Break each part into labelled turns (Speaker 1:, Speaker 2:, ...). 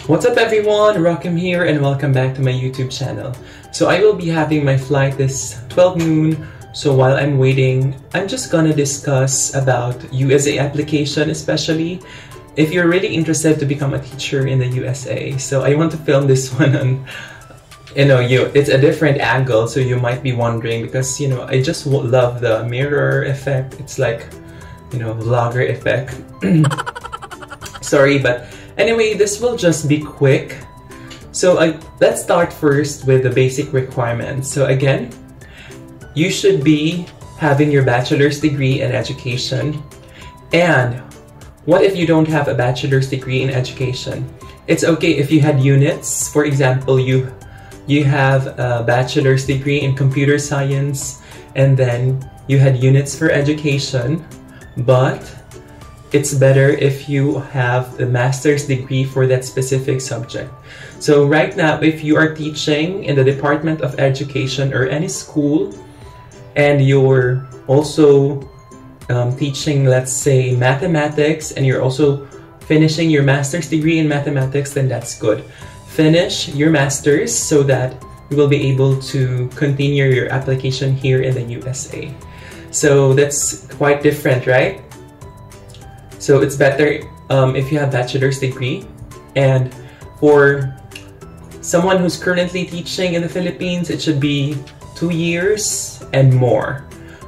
Speaker 1: What's up everyone, Rockham here and welcome back to my YouTube channel. So I will be having my flight this 12 noon, so while I'm waiting, I'm just gonna discuss about USA application, especially if you're really interested to become a teacher in the USA. So I want to film this one on, it's a different angle, so you might be wondering because, I just love the mirror effect. It's like, vlogger effect. Sorry, but anyway, this will just be quick. So let's start first with the basic requirements. So again, you should be having your bachelor's degree in education. And what if you don't have a bachelor's degree in education? It's okay if you had units. For example, you have a bachelor's degree in computer science and then you had units for education, but it's better if you have a master's degree for that specific subject. So right now, if you are teaching in the Department of Education or any school, and you're also teaching, let's say, mathematics, and you're also finishing your master's degree in mathematics, then that's good. Finish your master's so that you will be able to continue your application here in the USA. So that's quite different, right? So it's better if you have bachelor's degree. And for someone who's currently teaching in the Philippines, it should be 2 years and more.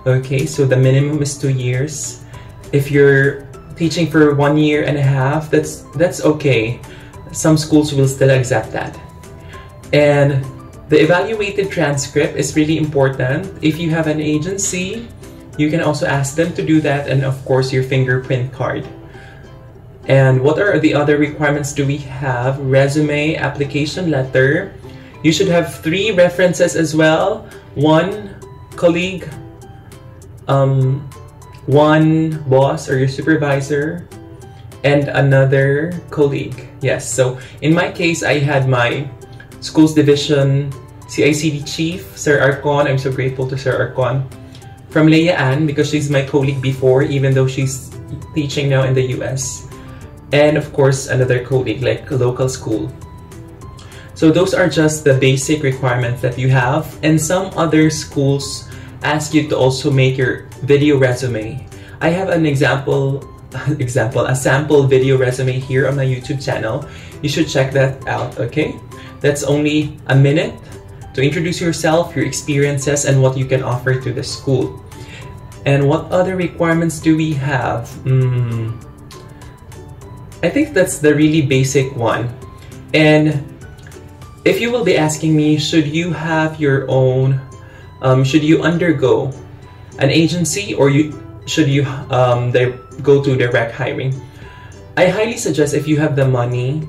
Speaker 1: Okay, so the minimum is 2 years. If you're teaching for 1 year and a half, that's okay. Some schools will still accept that. And the evaluated transcript is really important. If you have an agency, you can also ask them to do that, and of course your fingerprint card. And what are the other requirements do we have? Resume, application letter. You should have 3 references as well. 1 colleague, 1 boss or your supervisor, and another colleague. Yes, so in my case, I had my schools division CICD chief, Sir Arcon. I'm so grateful to Sir Arcon. From Leia Ann, because she's my colleague before, even though she's teaching now in the US. And of course, another colleague, like a local school. So those are just the basic requirements that you have. And some other schools ask you to also make your video resume. I have an a sample video resume here on my YouTube channel. You should check that out, okay? That's only a minute to introduce yourself, your experiences, and what you can offer to the school. And what other requirements do we have? I think that's the really basic one. And if you will be asking me, should you have your own, should you undergo an agency or should you go to direct hiring? I highly suggest if you have the money,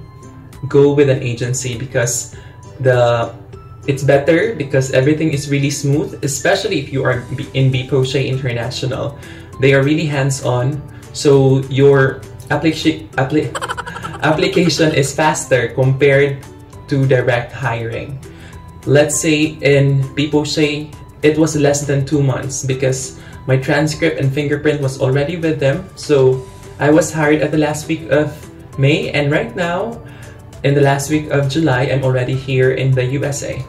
Speaker 1: go with an agency because it's better because everything is really smooth, especially if you are in BPOSHE International. They are really hands-on, so your application is faster compared to direct hiring. Let's say in BPOSHE, it was less than 2 months because my transcript and fingerprint was already with them. So I was hired at the last week of May, and right now, in the last week of July, I'm already here in the USA.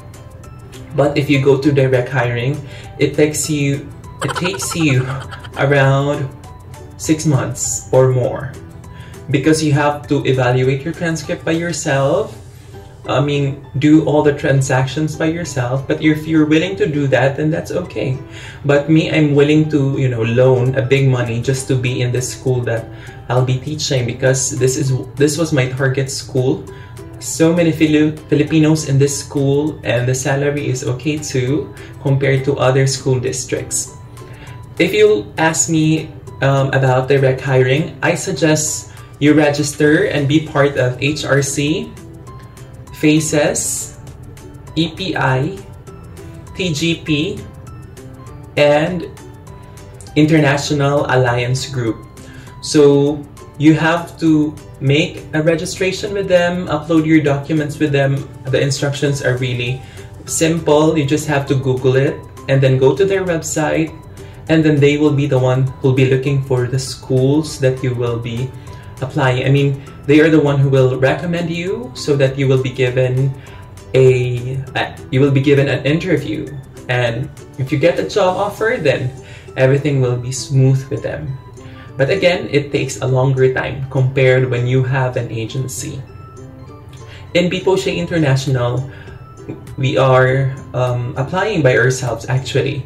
Speaker 1: But if you go to direct hiring, it takes you around 6 months or more because you have to evaluate your transcript by yourself. Do all the transactions by yourself. But if you're willing to do that, then that's okay. But me, I'm willing to, loan a big money just to be in this school that I'll be teaching because this was my target school. So many Filipinos in this school, and the salary is okay too compared to other school districts. If you ask me about direct hiring, I suggest you register and be part of HRC, FACES, EPI, TGP, and International Alliance Group. So you have to make a registration with them, upload your documents with them. The instructions are really simple. You just have to Google it and then go to their website, and then they will be the one who'll be looking for the schools that you will be applying. I mean, they are the one who will recommend you so that you will be given an interview, and if you get the job offer, then everything will be smooth with them. But again, it takes a longer time compared when you have an agency. In BPOSHE International, we are applying by ourselves actually.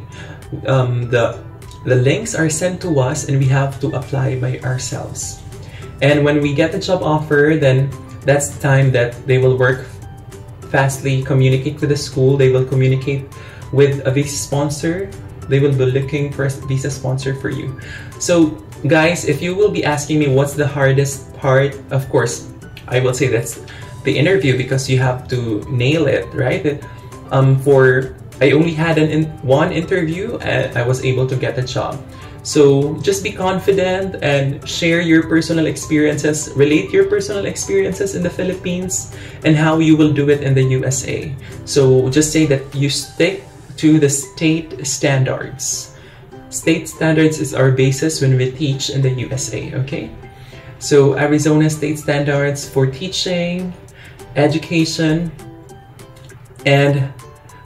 Speaker 1: The links are sent to us and we have to apply by ourselves. And when we get the job offer, then that's the time that they will work fastly, communicate with the school, they will communicate with a visa sponsor, they will be looking for a visa sponsor for you. So guys, if you will be asking me what's the hardest part, of course, I will say that's the interview, because you have to nail it, right? I only had one interview and I was able to get the job. So just be confident and share your personal experiences, relate your personal experiences in the Philippines and how you will do it in the USA. So just say that you stick to the state standards. State standards is our basis when we teach in the USA, okay? So Arizona state standards for teaching, education, and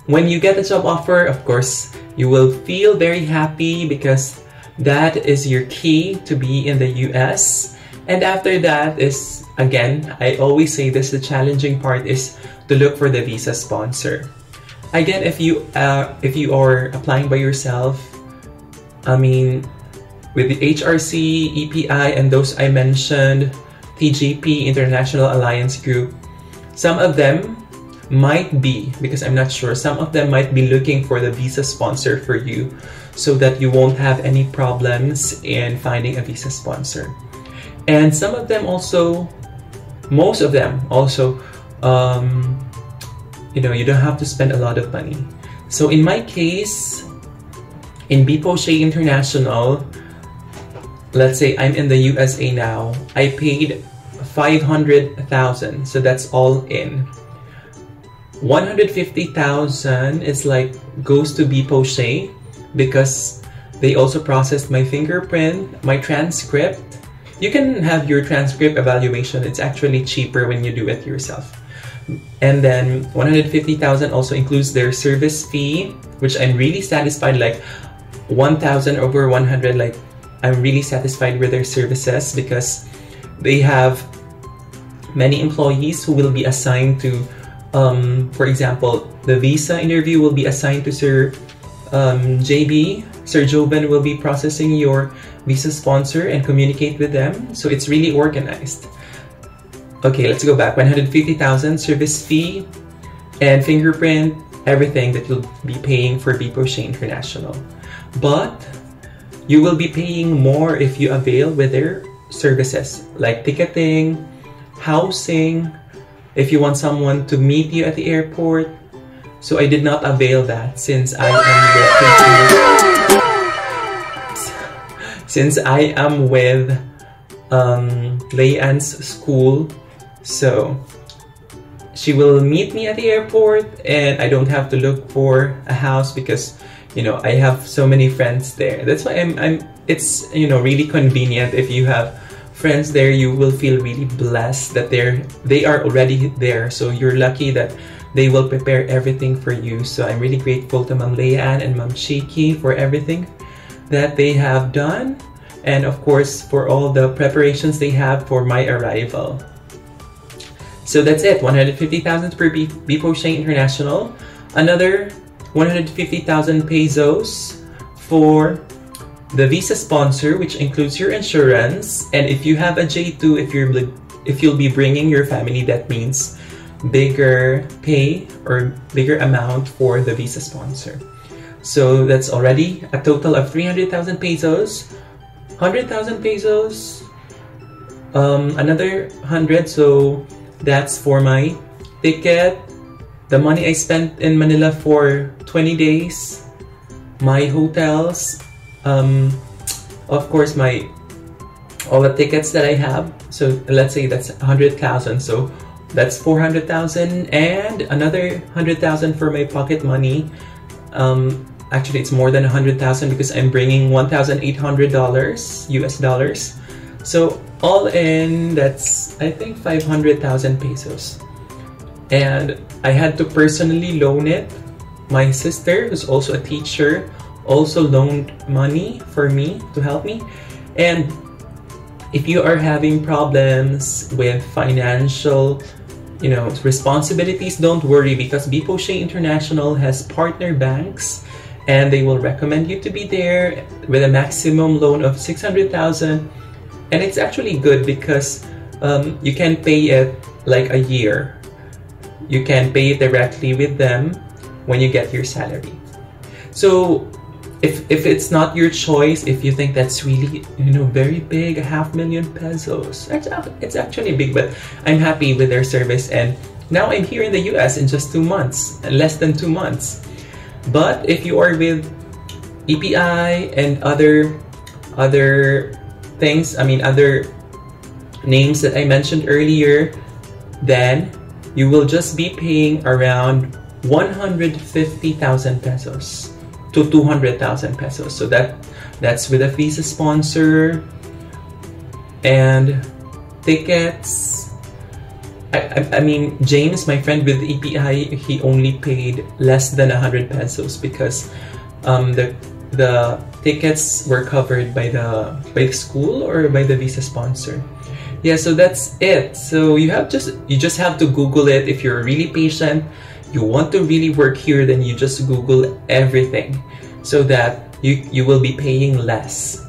Speaker 1: when you get the job offer, of course, you will feel very happy because that is your key to be in the US. And after that is, again, I always say this, the challenging part is to look for the visa sponsor. Again, if you are applying by yourself, I mean, with the HRC, EPI, and those I mentioned, TGP, International Alliance Group, some of them might be, because I'm not sure, some of them might be looking for the visa sponsor for you so that you won't have any problems in finding a visa sponsor. And some of them also, most of them also, you know, you don't have to spend a lot of money. So in my case, in BPOSHE International, let's say I'm in the USA now, I paid 500,000, so that's all in. 150,000 is like goes to BPOSHE because they also processed my fingerprint, my transcript. You can have your transcript evaluation. It's actually cheaper when you do it yourself. And then 150,000 also includes their service fee, which I'm really satisfied, like 1,000 over 100, like I'm really satisfied with their services because they have many employees who will be assigned to, for example, the visa interview will be assigned to Sir JB. Sir Joben will be processing your visa sponsor and communicate with them. So it's really organized. Okay, let's go back. 150,000 service fee and fingerprint, everything that you'll be paying for BPOSHE International. But you will be paying more if you avail with their services like ticketing, housing, if you want someone to meet you at the airport. So I did not avail that since I am with Leian's school. So she will meet me at the airport and I don't have to look for a house because, you know, I have so many friends there. That's why it's, you know, really convenient. If you have friends there, you will feel really blessed that they are already there. So you're lucky that they will prepare everything for you. So I'm really grateful to Ma'am Leian and Ma'am Chiki for everything that they have done. And of course, for all the preparations they have for my arrival. So that's it, 150,000 per BPOSHE International. Another 150,000 pesos for the visa sponsor, which includes your insurance. And if you have a J2, if you'll be bringing your family, that means bigger pay or bigger amount for the visa sponsor. So that's already a total of 300,000 pesos, 100,000 pesos, another 100. So that's for my ticket, the money I spent in Manila for 20 days, my hotels, of course all the tickets that I have. So let's say that's 100,000. So that's 400,000 and another 100,000 for my pocket money. Actually, it's more than 100,000 because I'm bringing $1,800 US dollars. So all in, that's I think 500,000 pesos. And I had to personally loan it. My sister, who's also a teacher, also loaned money for me to help me. And if you are having problems with financial, responsibilities, don't worry, because BPOSHE International has partner banks, and they will recommend you to be there with a maximum loan of 600,000. And it's actually good because you can pay it like a year. You can pay it directly with them when you get your salary. So if it's not your choice, if you think that's really very big, 500,000 pesos, it's actually big, but I'm happy with their service. And now I'm here in the US in just 2 months, less than 2 months. But if you are with EPI and other things, other names that I mentioned earlier, then you will just be paying around 150,000 pesos to 200,000 pesos. So that's with a visa sponsor and tickets. I mean, James, my friend with EPI, he only paid less than 100 pesos because the tickets were covered by the school or by the visa sponsor. Yeah, so that's it. So you just have to Google it. If you're really patient, you want to really work here, then you just Google everything so that you will be paying less.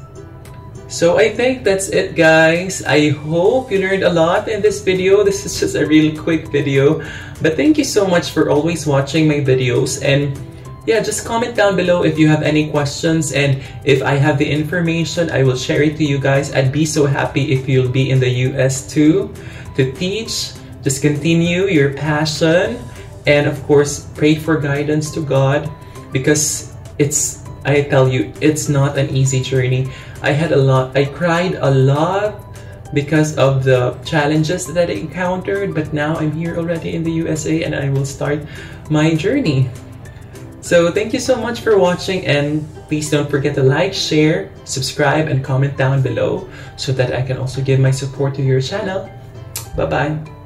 Speaker 1: So I think that's it, guys. I hope you learned a lot in this video. This is just a really quick video, but thank you so much for always watching my videos. And yeah, just comment down below if you have any questions, and if I have the information, I will share it to you guys. I'd be so happy if you'll be in the US too to teach. Just continue your passion, and of course pray for guidance to God, because I tell you, it's not an easy journey. I cried a lot because of the challenges that I encountered, but now I'm here already in the USA and I will start my journey. So thank you so much for watching, and please don't forget to like, share, subscribe, and comment down below so that I can also give my support to your channel. Bye-bye.